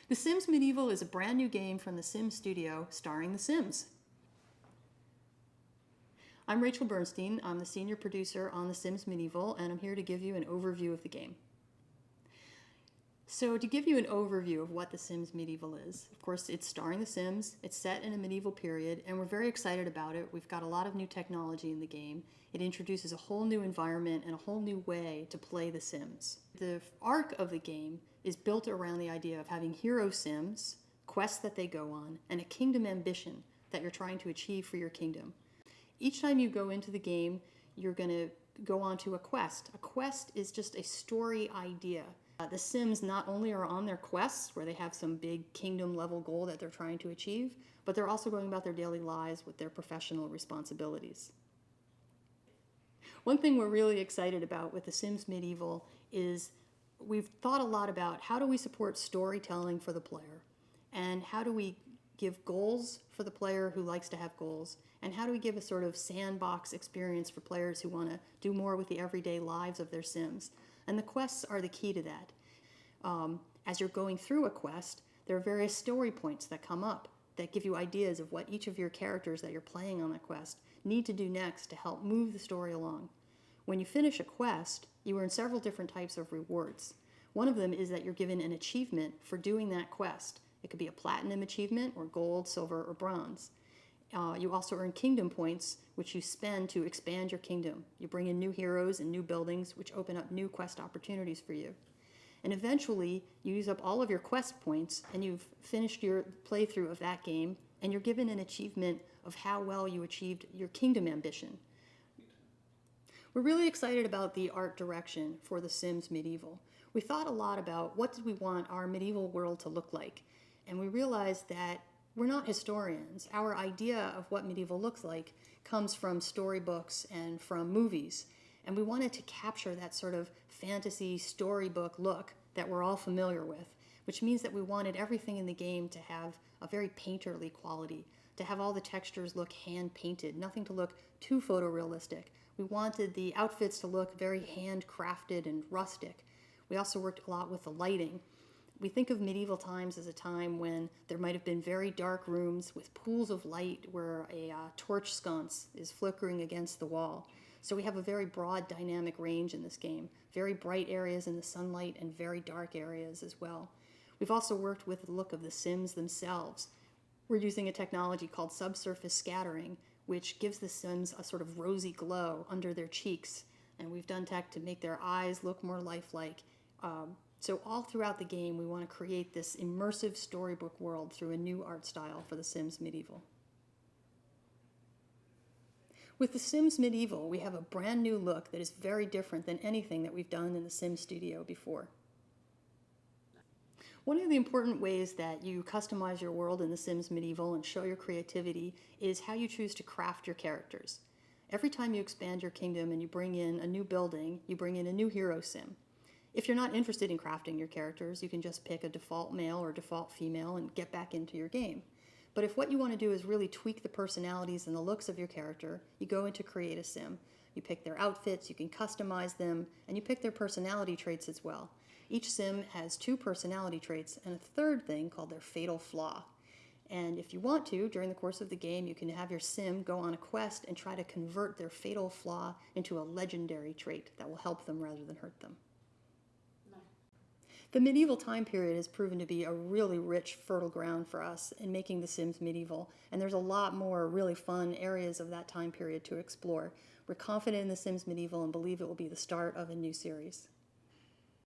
The Sims Medieval is a brand new game from the Sims studio starring The Sims. I'm Rachel Bernstein. I'm the senior producer on The Sims Medieval, and I'm here to give you an overview of the game. So to give you an overview of what The Sims Medieval is, of course, it's starring The Sims, it's set in a medieval period, and we're very excited about it. We've got a lot of new technology in the game. It introduces a whole new environment and a whole new way to play The Sims. The arc of the game is built around the idea of having hero Sims, quests that they go on, and a kingdom ambition that you're trying to achieve for your kingdom. Each time you go into the game, you're going to go on to a quest. A quest is just a story idea. The Sims not only are on their quests, where they have some big kingdom level goal that they're trying to achieve, but they're also going about their daily lives with their professional responsibilities. One thing we're really excited about with The Sims Medieval is we've thought a lot about how do we support storytelling for the player, and how do we give goals for the player who likes to have goals, and how do we give a sort of sandbox experience for players who want to do more with the everyday lives of their Sims. And the quests are the key to that. As you're going through a quest, there are various story points that come up that give you ideas of what each of your characters that you're playing on the quest need to do next to help move the story along. When you finish a quest, you earn several different types of rewards. One of them is that you're given an achievement for doing that quest. It could be a platinum achievement, or gold, silver, or bronze. You also earn kingdom points, which you spend to expand your kingdom. You bring in new heroes and new buildings, which open up new quest opportunities for you. And eventually, you use up all of your quest points, and you've finished your playthrough of that game, and you're given an achievement of how well you achieved your kingdom ambition. We're really excited about the art direction for The Sims Medieval. We thought a lot about what did we want our medieval world to look like, and we realized that we're not historians. Our idea of what medieval looks like comes from storybooks and from movies. And we wanted to capture that sort of fantasy storybook look that we're all familiar with, which means that we wanted everything in the game to have a very painterly quality, to have all the textures look hand-painted, nothing to look too photorealistic. We wanted the outfits to look very handcrafted and rustic. We also worked a lot with the lighting. We think of medieval times as a time when there might have been very dark rooms with pools of light where a torch sconce is flickering against the wall. So we have a very broad dynamic range in this game, very bright areas in the sunlight and very dark areas as well. We've also worked with the look of the Sims themselves. We're using a technology called subsurface scattering, which gives the Sims a sort of rosy glow under their cheeks. And we've done tech to make their eyes look more lifelike. So all throughout the game, we want to create this immersive storybook world through a new art style for The Sims Medieval. With The Sims Medieval, we have a brand new look that is very different than anything that we've done in the Sims studio before. One of the important ways that you customize your world in The Sims Medieval and show your creativity is how you choose to craft your characters. Every time you expand your kingdom and you bring in a new building, you bring in a new hero Sim. If you're not interested in crafting your characters, you can just pick a default male or default female and get back into your game. But if what you want to do is really tweak the personalities and the looks of your character, you go into Create a Sim. You pick their outfits, you can customize them, and you pick their personality traits as well. Each Sim has 2 personality traits and a third thing called their fatal flaw. And if you want to, during the course of the game, you can have your Sim go on a quest and try to convert their fatal flaw into a legendary trait that will help them rather than hurt them. The medieval time period has proven to be a really rich, fertile ground for us in making The Sims Medieval, and there's a lot more really fun areas of that time period to explore. We're confident in The Sims Medieval and believe it will be the start of a new series.